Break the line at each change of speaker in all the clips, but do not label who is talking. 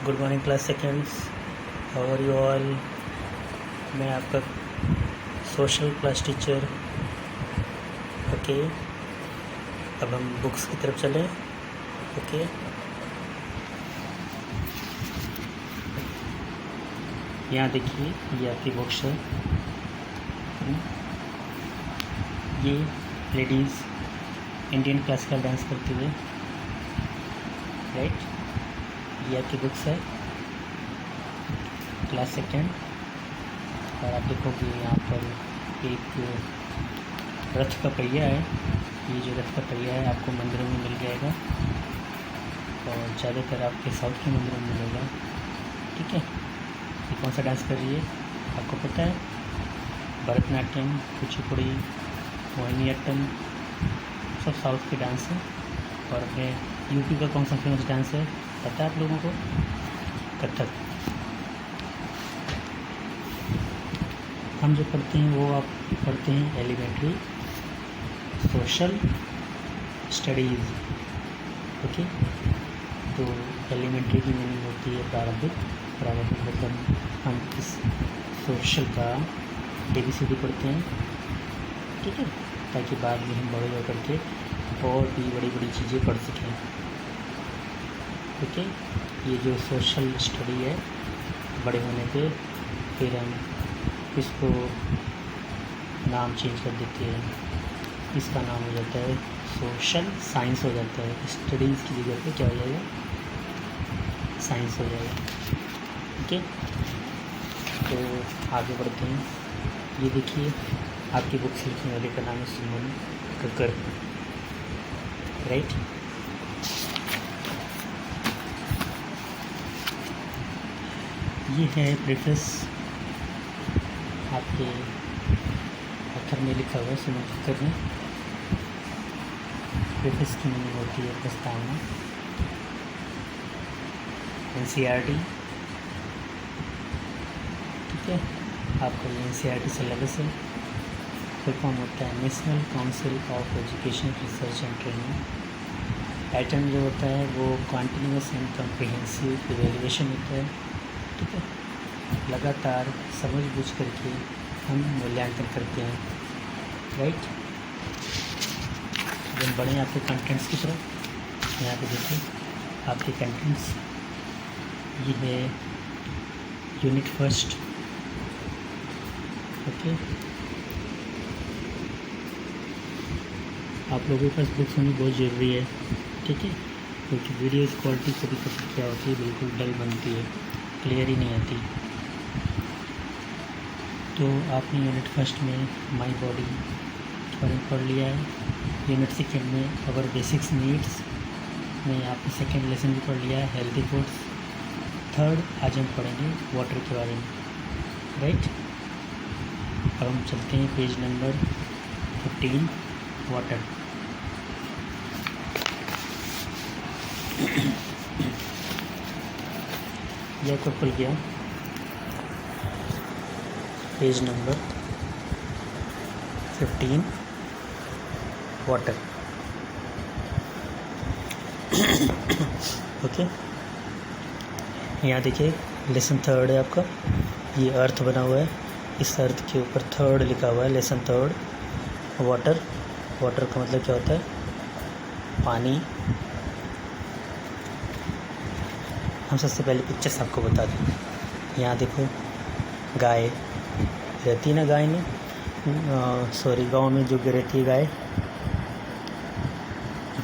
Good morning class seconds. How are you all. मैं आपका social class teacher. Okay, अब हम बुक्स की तरफ चलें। ओके, यहाँ देखिए, ये आपकी बुक्स है। ये लेडीज़ इंडियन क्लासिकल डांस करते हुए, राइट। ये आपकी बुक्स है क्लास सेकेंड। और आप देखोगे यहाँ पर एक रथ का पहिया है। ये जो रथ का पहिया है आपको मंदिरों में मिल जाएगा और ज़्यादातर आपके साउथ के मंदिरों में मिलेगा। ठीक है, ये कौन सा डांस कर रही है आपको पता है? भरतनाट्यम, कुचिपुड़ी, मोहिनीअट्टम, सब साउथ के डांस हैं। और अपने यूपी का कौन सा फेमस डांस है पता है आप लोगों को? कथक। हम जो पढ़ते हैं वो आप पढ़ते हैं एलिमेंट्री सोशल स्टडीज़। ओके, तो एलिमेंट्री की मीनिंग होती है प्रारंभिक। प्रारंभिक मतलब हम इस सोशल का ABCD पढ़ते हैं, ठीक है, ताकि बाद में हम बड़े होकर के और भी बड़ी बड़ी चीज़ें पढ़ सकें। ओके, ये जो सोशल स्टडी है, बड़े होने पे फिर हम इसको नाम चेंज कर देते हैं। इसका नाम हो जाता है सोशल साइंस हो जाता है। स्टडीज़ की जगह पे क्या हो जाएगा? साइंस हो जाएगा। ओके, तो आगे बढ़ते हैं। ये देखिए, आपकी बुक्स लिखने वाले का नाम है सुमन कक्कर, राइट। ये है प्रेफेस, आपके पत्थर में लिखा हुआ है सुमन कक्कर ने। प्रेफेस की मीनिंग होती है प्रस्तावना। NCERT, ठीक है, आपका ये NCERT सिलेबस है। फुल फॉर्म होता है national council of education research and training. Pattern जो होता है वो कॉन्टीन्यूअस एंड कम्प्रिहेंसिव इवेल्युएशन होता है। ठीक है, लगातार समझ बूझ करके हम मूल्यांकन करते हैं, राइट। जब बढ़ें आपके कंटेंट्स की तरफ, यहाँ पे देखिए आपके कंटेंट्स। ये है यूनिट फर्स्ट। ओके, आप लोगों के पास बुक्स होनी बहुत ज़रूरी है, ठीक है, क्योंकि वीडियो क्वालिटी कभी कभी क्या होती है, बिल्कुल डल बनती है, क्लियर ही नहीं आती। तो आपने यूनिट फर्स्ट में माय बॉडी बारे में पढ़ लिया है। यूनिट सेकेंड में अवर बेसिक्स नीड्स में आपने सेकेंड लेसन भी पढ़ लिया है, हेल्दी फूड्स। थर्ड आज हम पढ़ेंगे वाटर के बारे में, राइट। अब हम चलते हैं पेज नंबर 15, वाटर। यह आपको खुल गया पेज नंबर 15, वाटर। ओके, यहाँ देखिए लेसन थर्ड है आपका। ये अर्थ बना हुआ है, इस अर्थ के ऊपर थर्ड लिखा हुआ है, लेसन थर्ड, वाटर। वाटर का मतलब क्या होता है? पानी। हम सबसे पहले पिक्चर्स आपको बता दें। यहाँ देखो, गाय रहती है ना, गाय में सॉरी गांव में जो रहती है गाय,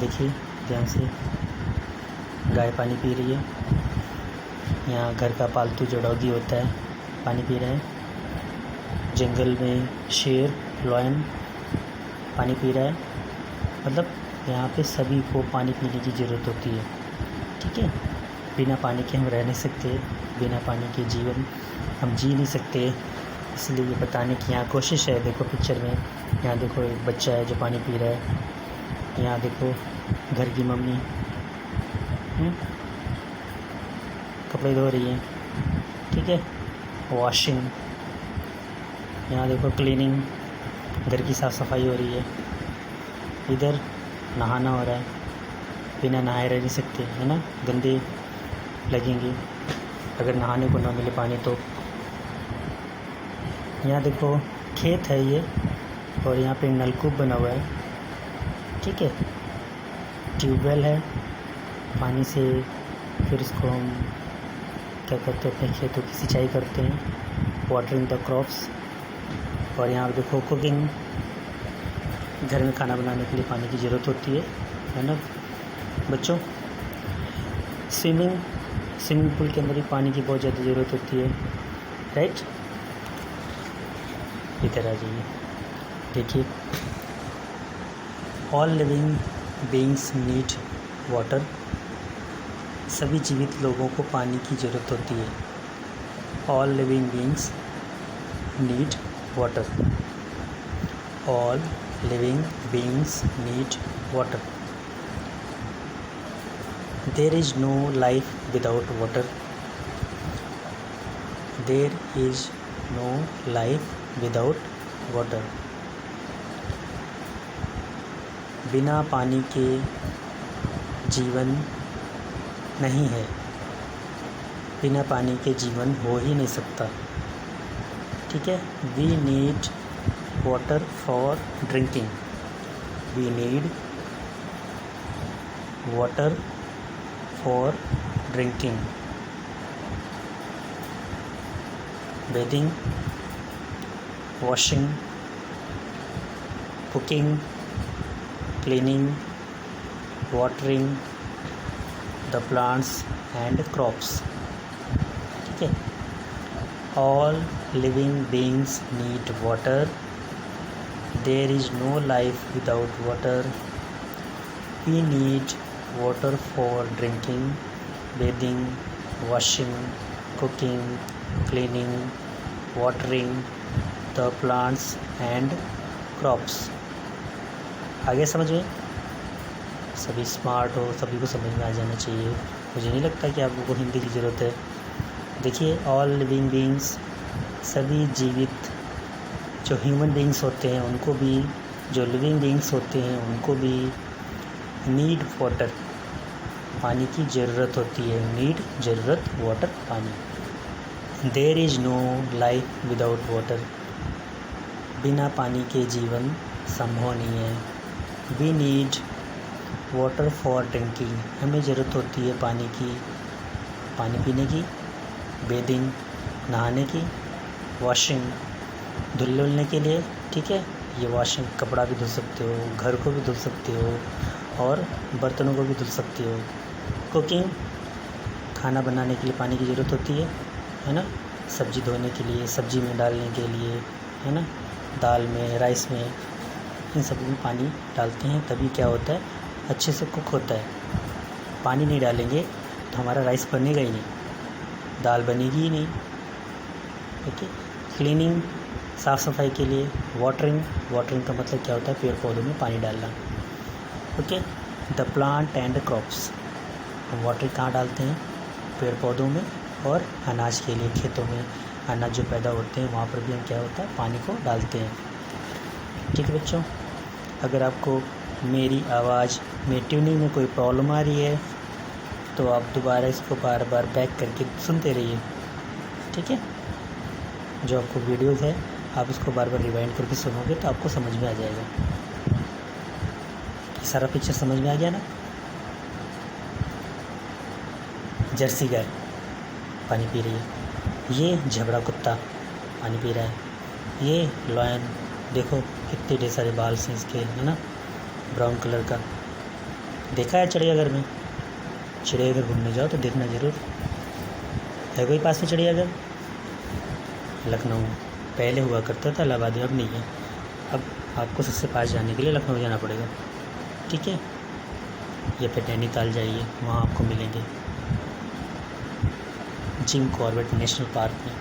देखिए ध्यान से, गाय पानी पी रही है। यहाँ घर का पालतू जो डॉगी होता है पानी पी रहा है। जंगल में शेर, लायन पानी पी रहा है। मतलब यहाँ पे सभी को पानी पीने की ज़रूरत होती है, ठीक है। बिना पानी के हम रह नहीं सकते, बिना पानी के जीवन हम जी नहीं सकते। इसलिए ये बताने की यहाँ कोशिश है। देखो पिक्चर में, यहाँ देखो एक बच्चा है जो पानी पी रहा है। यहाँ देखो घर की मम्मी कपड़े धो रही है, ठीक है, वॉशिंग। यहाँ देखो क्लीनिंग, घर की साफ़ सफाई हो रही है। इधर नहाना हो रहा है, बिना नहाए रह नहीं सकते, है ना। गंदे लगेंगे अगर नहाने को ना मिले पानी तो। यहाँ देखो खेत है ये, और यहाँ पे नलकूप बना हुआ है, ठीक है। ट्यूबवेल है, पानी से फिर इसको हम क्या करते हैं, अपने खेतों की सिंचाई करते हैं, वाटरिंग द क्रॉप्स। और यहाँ देखो कुकिंग, घर में खाना बनाने के लिए पानी की ज़रूरत होती है ना बच्चों। स्विमिंग पूल के अंदर भी पानी की बहुत ज़्यादा ज़रूरत होती है, राइट। इधर आ जाइए, देखिए all living beings need water. सभी जीवित लोगों को पानी की ज़रूरत होती है। All living beings need water. All living beings need water. There is no life without water. There is no life without water. बिना पानी के जीवन नहीं है। बिना पानी के जीवन हो ही नहीं सकता, ठीक है। We need water for drinking. We need water for drinking, bathing, washing, cooking, cleaning, watering the plants and crops, ठीक है। all living beings need water. There is no life without water. We need water for drinking, bathing, washing, cooking, cleaning, watering the plants and crops. आगे समझ में? सभी smart हो, सभी को समझ में आ जाना चाहिए। मुझे नहीं लगता कि आप लोगों को हिंदी की ज़रूरत है। देखिए ऑल लिविंग बीइंग्स, सभी जीवित जो ह्यूमन बीइंग्स होते हैं उनको भी, जो लिविंग बीइंग्स होते हैं उनको भी नीड वाटर, पानी की ज़रूरत होती है। नीड ज़रूरत, वाटर पानी। There is no life without water. बिना पानी के जीवन संभव नहीं है। We need water for drinking. हमें ज़रूरत होती है पानी की, पानी पीने की। बेदिंग, नहाने की। वॉशिंग, धुलने के लिए, ठीक है। ये वॉशिंग, कपड़ा भी धुल सकते हो, घर को भी धुल सकते हो, और बर्तनों को भी धुल सकते हो। कुकिंग, खाना बनाने के लिए पानी की ज़रूरत होती है ना। सब्ज़ी धोने के लिए, सब्ज़ी में डालने के लिए, है ना। दाल में, राइस में, इन सब में पानी डालते हैं, तभी क्या होता है, अच्छे से कुक होता है। पानी नहीं डालेंगे तो हमारा राइस बनेगा ही नहीं, दाल बनेगी ही नहीं, ओके। क्लीनिंग, साफ़ सफाई के लिए। वाटरिंग, वाटरिंग का मतलब क्या होता है, पेड़ पौधों में पानी डालना, okay. The plant and crops, हम वाटर कहाँ डालते हैं, पेड़ पौधों में, और अनाज के लिए खेतों में अनाज जो पैदा होते हैं वहाँ पर भी हम क्या होता है, पानी को डालते हैं, ठीक है बच्चों। अगर आपको मेरी आवाज़ में ट्यूनिंग में कोई प्रॉब्लम आ रही है तो आप दोबारा इसको बार बार बैक करके सुनते रहिए, ठीक है। जो आपको वीडियोज़ है आप इसको बार बार रिवाइंड करके सुनोगे तो आपको समझ में आ जाएगा। सारा पिक्चर समझ में आ गया ना। जर्सी गाय पानी पी रही है, ये झबरा कुत्ता पानी पी रहा है, ये लॉयन देखो कितने ढेर सारे बाल से इसके, है ना, ब्राउन कलर का। देखा है चिड़ियाघर में? चिड़ियाघर घूमने जाओ तो देखना ज़रूर। है कोई पास में चिड़ियाघर? लखनऊ पहले हुआ करता था, इलाहाबाद में अब नहीं है। अब आपको सबसे पास जाने के लिए लखनऊ जाना पड़ेगा, ठीक है। या फिर नैनीताल जाइए, वहाँ आपको मिलेंगे, जिम कॉर्बेट नेशनल पार्क में,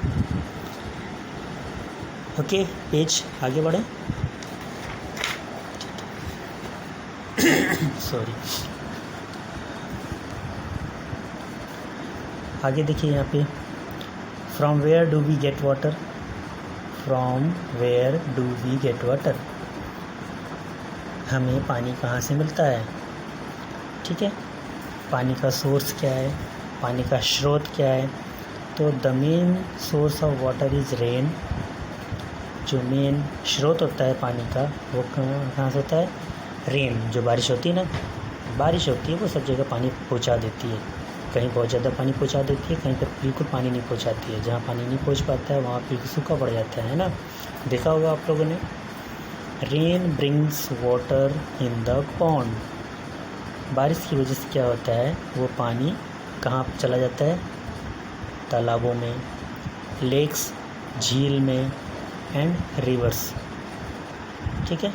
ओके। पेज आगे बढ़े, सॉरी। आगे देखिए यहाँ पे, from where do we get water. From where do we get water, हमें पानी कहाँ से मिलता है, ठीक है। पानी का सोर्स क्या है, पानी का स्रोत क्या है? तो the main source of water is rain. जो मेन स्रोत होता है पानी का वो कहाँ से होता है? रेन। जो बारिश होती है ना, बारिश होती है वो सब जगह पानी पहुँचा देती है। कहीं बहुत ज़्यादा पानी पहुँचा देती है, कहीं पर बिल्कुल पानी नहीं पहुँचाती है। जहाँ पानी नहीं पहुँच पाता है वहाँ बिल्कुल सूखा पड़ जाता है ना। देखा होगा आप लोगों ने। Rain brings water in the pond. बारिश की वजह से क्या होता है? वो पानी कहाँ चला जाता है? तालाबों में, लेक्स, झील में एंड रिवर्स। ठीक है,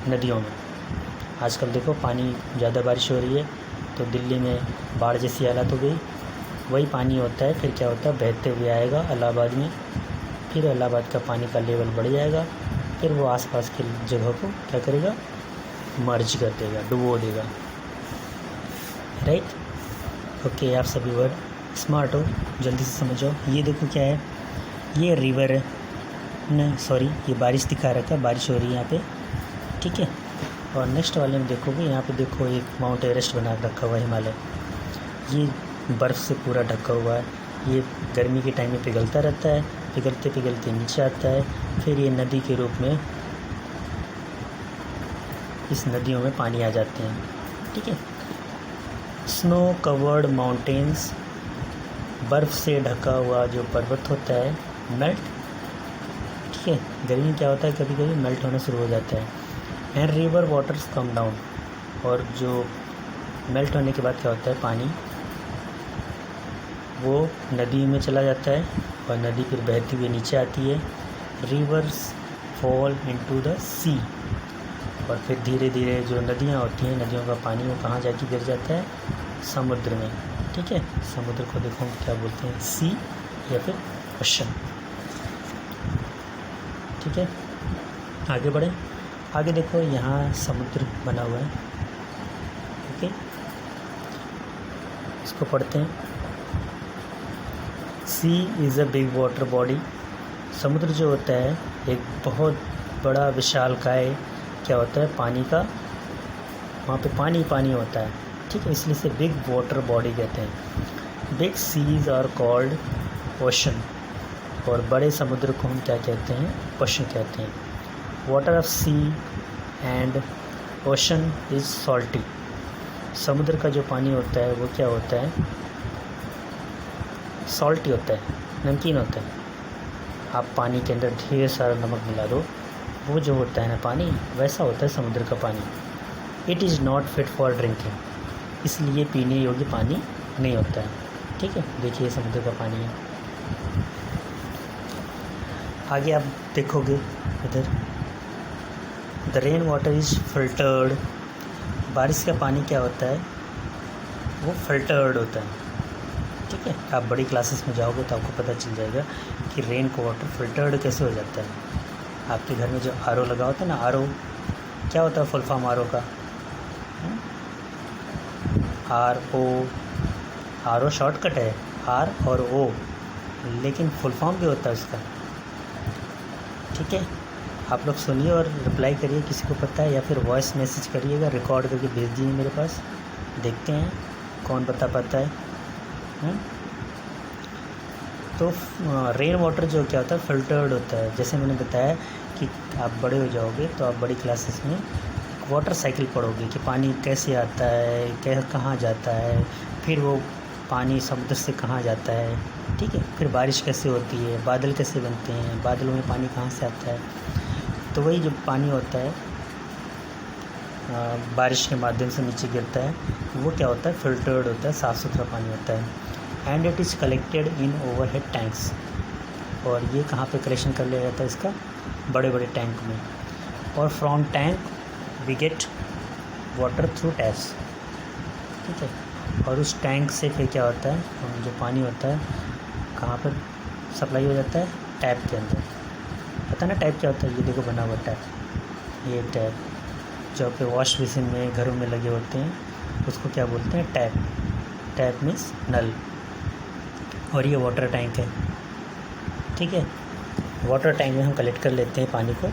नदियों में। आजकल देखो पानी ज़्यादा बारिश हो रही है तो दिल्ली में बाढ़ जैसी हालत हो गई। वही पानी होता है, फिर क्या होता है? बहते हुए आएगा इलाहाबाद में, फिर इलाहाबाद का पानी का लेवल बढ़ जाएगा, फिर वो आसपास की जगह को क्या करेगा? मर्ज कर देगा, डुबो देगा। राइट? ओके, आप सभी वर्ड स्मार्ट हो, जल्दी से समझो। ये देखो क्या है? ये रिवर है न, सॉरी, ये बारिश दिखा रखा है, बारिश हो रही है यहाँ पे। ठीक है, और नेक्स्ट वाले में देखोगे यहाँ पे देखो एक माउंट एवरेस्ट बना रखा हुआ है, हिमालय। ये बर्फ़ से पूरा ढका हुआ है। ये गर्मी के टाइम में पिघलता रहता है, पिघलते पिघलते नीचे आता है, फिर ये नदी के रूप में इस नदियों में पानी आ जाते हैं। ठीक है, स्नो कवर्ड माउंटेन्स, बर्फ़ से ढका हुआ जो पर्वत होता है, मेल्ट। ठीक है, गर्मी क्या होता है? कभी कभी मेल्ट होना शुरू हो जाता है। And river waters come down, और जो मेल्ट होने के बाद क्या होता है? पानी वो नदी में चला जाता है और नदी फिर बहती हुई नीचे आती है। रिवर्स फॉल इनटू द सी, और फिर धीरे धीरे जो नदियाँ होती हैं, नदियों का पानी वो कहाँ जाके गिर जाता है? समुद्र में। ठीक है, समुद्र को देखो क्या बोलते हैं? सी या फिर ओशन। ठीक है, आगे बढ़े। आगे देखो यहाँ समुद्र बना हुआ है। ओके, इसको पढ़ते हैं। Sea is a big water body. समुद्र जो होता है एक बहुत बड़ा विशालकाय क्या होता है? पानी का, वहाँ पे पानी पानी होता है। ठीक है, इसलिए से बिग वाटर बॉडी कहते हैं। Big seas are called ocean, और बड़े समुद्र को हम क्या कहते हैं? ओशन कहते हैं। Water of sea and ocean is salty. समुद्र का जो पानी होता है वो क्या होता है? सॉल्टी होता है, नमकीन होता है। आप पानी के अंदर ढेर सारा नमक मिला दो, वो जो होता है ना पानी, वैसा होता है समुद्र का पानी। It is not fit for drinking, इसलिए पीने योग्य पानी नहीं होता है। ठीक है, देखिए समुद्र का पानी है। आगे आप देखोगे इधर, the rain water is filtered. बारिश का पानी क्या होता है? वो फिल्टर्ड होता है। ठीक है, आप बड़ी क्लासेस में जाओगे तो आपको पता चल जाएगा कि रेन को वाटर फिल्टर्ड कैसे हो जाता है। आपके घर में जो आरओ लगा होता है ना, आरओ क्या होता है? फुल फॉर्म आरओ का आरओ शॉर्टकट है, आर और ओ, लेकिन फुल फॉर्म भी होता है उसका। ठीक है, आप लोग सुनिए और रिप्लाई करिए, किसी को पता है, या फिर वॉइस मैसेज करिएगा, रिकॉर्ड करके भेज दीजिए मेरे पास, देखते हैं कौन बता पाता है। तो रेन वाटर जो क्या होता है? फिल्टर्ड होता है। जैसे मैंने बताया कि आप बड़े हो जाओगे तो आप बड़ी क्लासेस में वाटर साइकिल पढ़ोगे कि पानी कैसे आता है, कहाँ जाता है, फिर वो पानी समुद्र से कहाँ जाता है। ठीक है, फिर बारिश कैसे होती है, बादल कैसे बनते हैं, बादलों में पानी कहाँ से आता है। तो वही जो पानी होता है बारिश के माध्यम से नीचे गिरता है, वो क्या होता है? फिल्टर्ड होता है, साफ़ सुथरा पानी होता है। And it is collected in overhead tanks, और ये कहाँ पे कलेक्शन कर लिया जाता है? इसका बड़े बड़े टैंक में। और from tank we get water through taps. ठीक है, और उस टैंक से फिर क्या होता है? जो पानी होता है कहाँ पर सप्लाई हो जाता है? टैप के अंदर। पता ना टैप क्या होता है? ये देखो बना हुआ टैप, ये टैप जो आपके वॉश बेसिन में घरों में लगे होते हैं उसको क्या बोलते हैं? टैप। टैप मीन्स नल, और ये वाटर टैंक है। ठीक है, वाटर टैंक में हम कलेक्ट कर लेते हैं पानी को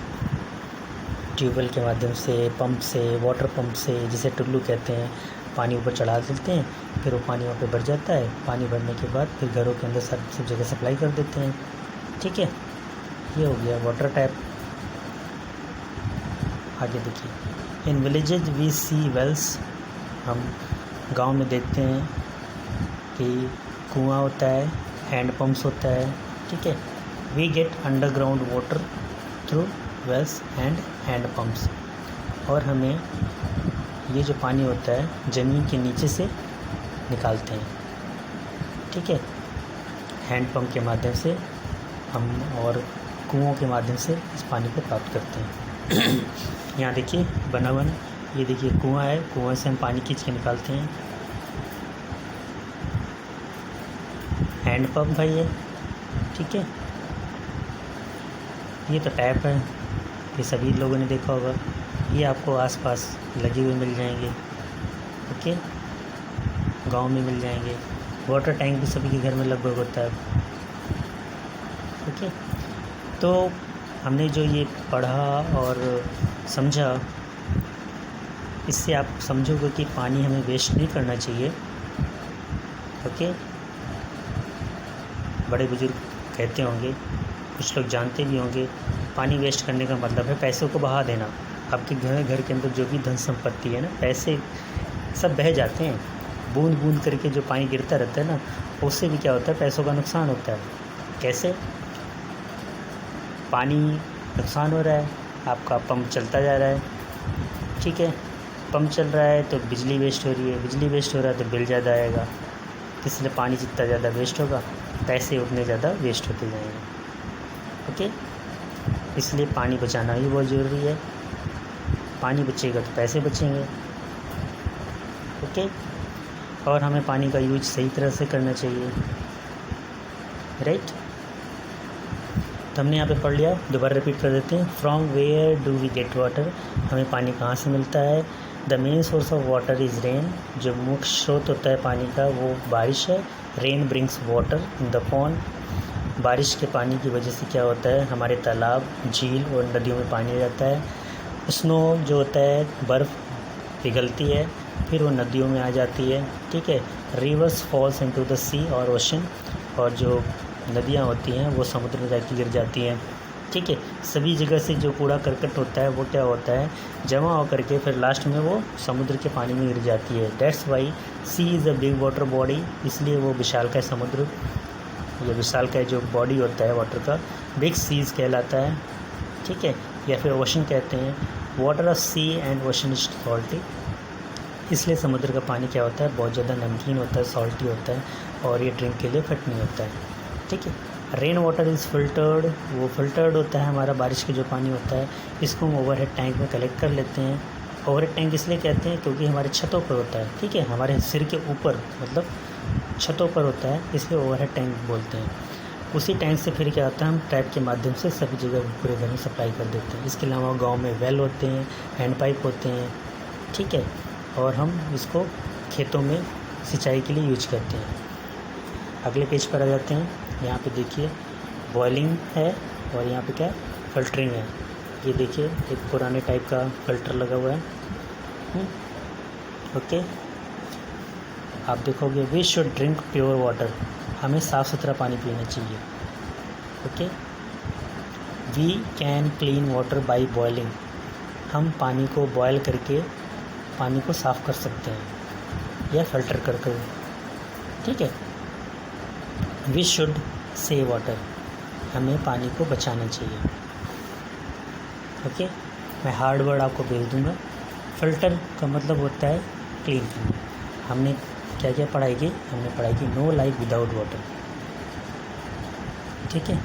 ट्यूबवेल के माध्यम से, पंप से, वाटर पंप से, जिसे टुल्लू कहते हैं, पानी ऊपर चढ़ा देते हैं, फिर वो पानी वहाँ पे भर जाता है। पानी भरने के बाद फिर घरों के अंदर सब जगह सप्लाई कर देते हैं। ठीक है, ये हो गया वाटर टैप। आगे देखिए, इन विलेजेज वी सी वेल्स, हम गांव में देखते हैं कि कुआं होता है, हैंड पम्प्स होता है। ठीक है, we get underground water through wells and hand pumps, और हमें ये जो पानी होता है ज़मीन के नीचे से निकालते हैं। ठीक है, हैंड पंप के माध्यम से हम और कुओं के माध्यम से इस पानी को प्राप्त करते हैं। यहाँ देखिए बनावन, ये देखिए कुआं है, कुआं से हम पानी खींच के निकालते हैं। हैंड पंप है ये। ठीक है, ये तो टैप है, ये सभी लोगों ने देखा होगा। ये आपको आसपास लगे हुए मिल जाएंगे। ओके, गांव में मिल जाएंगे। वाटर टैंक भी सभी के घर में लगभग होता है। ओके, तो हमने जो ये पढ़ा और समझा, इससे आप समझोगे कि पानी हमें वेस्ट नहीं करना चाहिए। ओके, बड़े बुजुर्ग कहते होंगे, कुछ लोग जानते भी होंगे, पानी वेस्ट करने का मतलब है पैसों को बहा देना। आपके घर के अंदर जो भी धन संपत्ति है ना, पैसे सब बह जाते हैं। बूंद बूंद करके जो पानी गिरता रहता है ना, उससे भी क्या होता है, पैसों का नुकसान होता है। कैसे? पानी नुकसान हो रहा है, आपका पंप चलता जा रहा है। ठीक है, पंप चल रहा है तो बिजली वेस्ट हो रही है, बिजली वेस्ट हो रहा है तो बिल ज़्यादा आएगा। इसलिए पानी जितना ज़्यादा वेस्ट होगा, पैसे उतने ज़्यादा वेस्ट होते जाएंगे। ओके, इसलिए पानी बचाना ही बहुत ज़रूरी है। पानी बचेगा तो पैसे बचेंगे। ओके, और हमें पानी का यूज सही तरह से करना चाहिए। राइट, तो हमने यहाँ पे पढ़ लिया, दोबारा रिपीट कर देते हैं। From where do we get water, हमें पानी कहाँ से मिलता है। The main source of water is rain, जो मुख्य स्रोत होता है पानी का वो बारिश है। Rain brings water in the pond, बारिश के पानी की वजह से क्या होता है, हमारे तालाब, झील और नदियों में पानी आ जाता है। स्नो जो होता है, बर्फ़ पिघलती है, फिर वो नदियों में आ जाती है। ठीक है, रिवर्स फॉल्स इनटू द सी और ओशन, और जो नदियाँ होती हैं वो समुद्र में जाके गिर जाती हैं। ठीक है, सभी जगह से जो कूड़ा करकट होता है वो क्या होता है, जमा होकर के फिर लास्ट में वो समुद्र के पानी में गिर जाती है। That's why sea is a big water body, इसलिए वो विशाल का समुद्र, ये विशाल का जो बॉडी होता है वाटर का, बिग सीज कहलाता है। ठीक है, या फिर ओशन कहते हैं। Water of sea and ocean is salty, इसलिए समुद्र का पानी क्या होता है, बहुत ज़्यादा नमकीन होता है, सॉल्टी होता है, और ये ड्रिंक के लिए फिट नहीं होता है। ठीक है, रेन वाटर इज़ फिल्टर्ड, वो फिल्टर्ड होता है हमारा बारिश का जो पानी होता है, इसको हम ओवरहेड टैंक में कलेक्ट कर लेते हैं। ओवरहेड टैंक इसलिए कहते हैं क्योंकि हमारे छतों पर होता है। ठीक है, हमारे सिर के ऊपर, मतलब छतों पर होता है, इसलिए ओवरहेड टैंक बोलते हैं। उसी टैंक से फिर क्या होता है, हम टैप के माध्यम से सभी जगह पूरे घर में सप्लाई कर देते हैं। इसके अलावा गाँव में वेल होते हैं, हैंड पाइप होते हैं। ठीक है, और हम इसको खेतों में सिंचाई के लिए यूज करते हैं। अगले पेज पर आ जाते हैं। यहाँ पे देखिए बॉइलिंग है, और यहाँ पे क्या, फ़िल्टरिंग है। ये देखिए एक पुराने टाइप का फ़िल्टर लगा हुआ है। ओके, आप देखोगे we should drink pure water, हमें साफ़ सुथरा पानी पीना चाहिए। Okay, we can clean water by boiling, हम पानी को बॉयल करके पानी को साफ़ कर सकते हैं या फ़िल्टर कर कर। ठीक है, वी शुड सेव वाटर, हमें पानी को बचाना चाहिए। ओके, मैं हार्ड वर्ड आपको भेज दूँगा। फ़िल्टर का मतलब होता है क्लीन करना। हमने क्या क्या पढ़ाई की, हमने पढ़ाई की नो लाइफ विदाउट वाटर। ठीक है,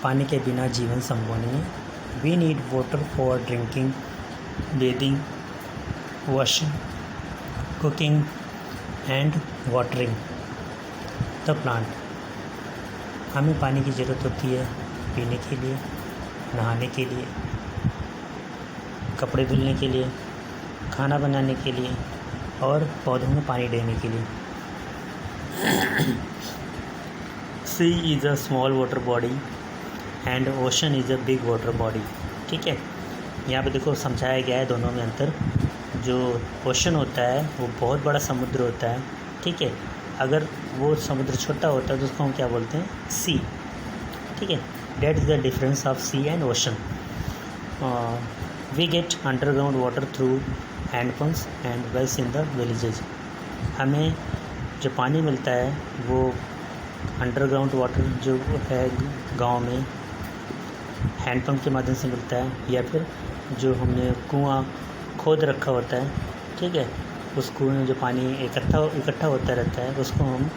पानी के बिना जीवन संभव नहीं है। We need water for drinking, bathing, washing, cooking and watering the plant, हमें पानी की ज़रूरत होती है पीने के लिए, नहाने के लिए, कपड़े धुलने के लिए, खाना बनाने के लिए और पौधों में पानी देने के लिए। Sea is a small water body and ocean is a big water body. ठीक है, यहाँ पे देखो समझाया गया है दोनों में अंतर। जो ओशन होता है वो बहुत बड़ा समुद्र होता है, ठीक है। अगर वो समुद्र छोटा होता है तो उसको हम क्या बोलते हैं, सी, ठीक है। That is the difference of sea and ocean. We get underground water through handpumps and wells in the villages. हमें जो पानी मिलता है वो अंडरग्राउंड वाटर जो है गांव में हैंडपम्प के माध्यम से मिलता है, या फिर जो हमने कुआं खोद रखा होता है, ठीक है, उस कुएं में जो पानी इकट्ठा होता रहता है उसको हम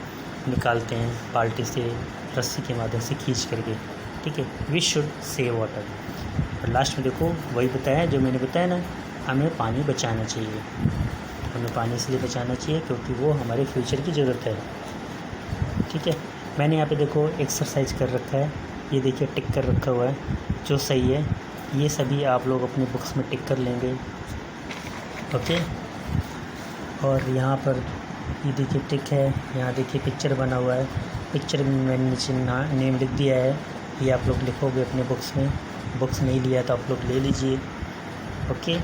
निकालते हैं बाल्टी से, रस्सी के माध्यम से खींच करके, ठीक है। We should save water. और लास्ट में देखो वही बताया जो मैंने बताया ना, हमें पानी बचाना चाहिए। हमें पानी इसलिए बचाना चाहिए क्योंकि वो हमारे फ्यूचर की ज़रूरत है, ठीक है। मैंने यहाँ पे देखो एक्सरसाइज कर रखा है, ये देखिए टिक कर रखा हुआ है जो सही है। ये सभी आप लोग अपनी बुक्स में टिक कर लेंगे, ओके। और यहाँ पर ये देखिए टिक है, यहाँ देखिए पिक्चर बना हुआ है, पिक्चर में मैंने नीचे नेम लिख दिया है, ये आप लोग लिखोगे अपने बुक्स में। बुक्स नहीं लिया तो आप लोग ले लीजिए, ओके।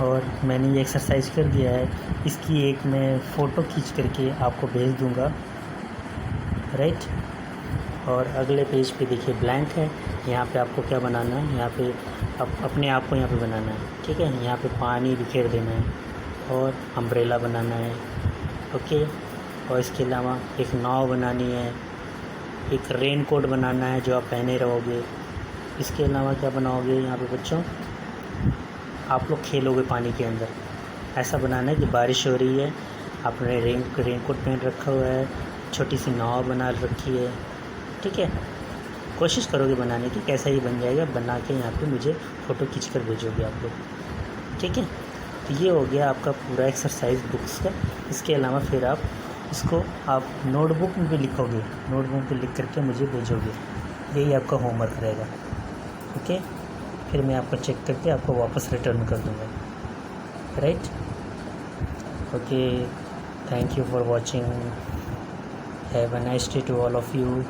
और मैंने ये एक्सरसाइज कर दिया है, इसकी एक मैं फ़ोटो खींच करके आपको भेज दूँगा, राइट। और अगले पेज पे देखिए ब्लैंक है, यहाँ पे आपको क्या बनाना है, यहाँ पे अपने आप को यहाँ पे बनाना है, ठीक है। यहाँ पे पानी बिखेर देना है और अम्ब्रेला बनाना है, ओके। और इसके अलावा एक नाव बनानी है, एक रेन कोट बनाना है जो आप पहने रहोगे। इसके अलावा क्या बनाओगे यहाँ पे बच्चों, आप लोग खेलोगे पानी के अंदर। ऐसा बनाना है कि बारिश हो रही है, आपने रेन कोट पहन रखा हुआ है, छोटी सी नाव बना रखी है, ठीक है। कोशिश करोगे बनाने की, कैसा ही बन जाएगा, बना के यहाँ पे मुझे फ़ोटो खींच कर भेजोगे आप लोग, ठीक है। तो ये हो गया आपका पूरा एक्सरसाइज बुक्स का। इसके अलावा फिर आप इसको आप नोटबुक में भी लिखोगे, नोटबुक में लिख करके मुझे भेजोगे, यही आपका होमवर्क रहेगा, ओके। फिर मैं आपको चेक करके आपको वापस रिटर्न कर दूँगा, right. Okay, thank you for watching, have a nice day to all of you.